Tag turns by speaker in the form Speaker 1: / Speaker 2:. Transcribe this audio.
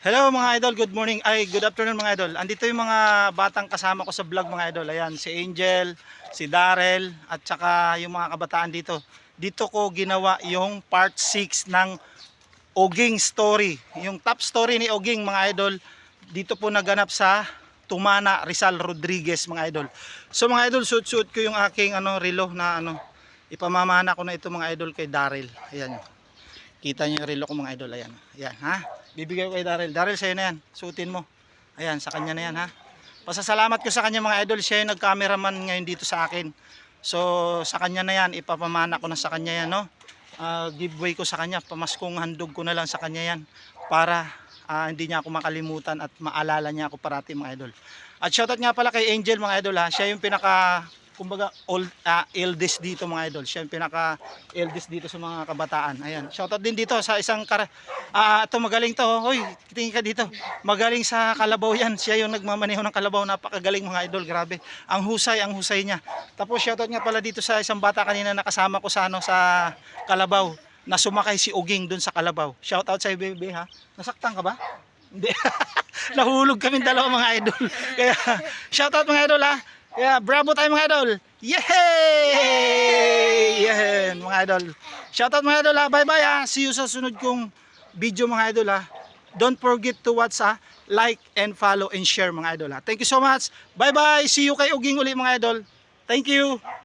Speaker 1: Hello mga idol, good morning, good afternoon mga idol. Andito yung mga batang kasama ko sa vlog mga idol. Ayan, si Angel, si Darrell, at saka yung mga kabataan dito. Dito ko ginawa yung part 6 ng Oging story. Yung top story ni Oging mga idol, dito po naganap sa Tumana, Rizal Rodriguez mga idol. So mga idol, suot-suot ko yung aking relo na ipamamana ko na ito mga idol kay Darrell. Ayan. Kita niyo yung relo ko mga idol, ayan. Ayan, ha? Bibigay ko kay Darrell. Darrell, sa'yo na yan. Suotin mo. Ayan, sa kanya na yan, ha? Pasasalamat ko sa kanya mga idol. Siya yung nag-cameraman ngayon dito sa akin. So, sa kanya na yan. Ipapamana ko na sa kanya yan, no? Giveaway ko sa kanya. Pamaskong handog ko na lang sa kanya yan. Para hindi niya ako makalimutan at maalala niya ako parati mga idol. At shoutout nga pala kay Angel mga idol, ha? Siya yung pinaka kumbaga eldest dito mga idol. Siya yung pinaka eldest dito sa mga kabataan. Ayan. Shoutout din dito sa isang ito magaling to. Hoy, tingin ka dito. Magaling sa kalabaw yan. Siya yung nagmamaneho ng kalabaw. Napakagaling mga idol. Grabe. Ang husay niya. Tapos shoutout nga pala dito sa isang bata kanina nakasama ko sa sa kalabaw na sumakay si Oging dun sa kalabaw. Shoutout sa bebe ha. Nasaktan ka ba? Hindi. Nahulog kami dalawa mga idol. Kaya shoutout mga idol ha. Yeah, bravo tayo mga idol. Yay! Yan mga idol. Shoutout mga idol ha. Bye bye ha. See you sa sunod kong video mga idol ha. Don't forget to watch ha. Like and follow and share mga idol ha. Thank you so much. Bye bye. See you kay Oging uli mga idol. Thank you.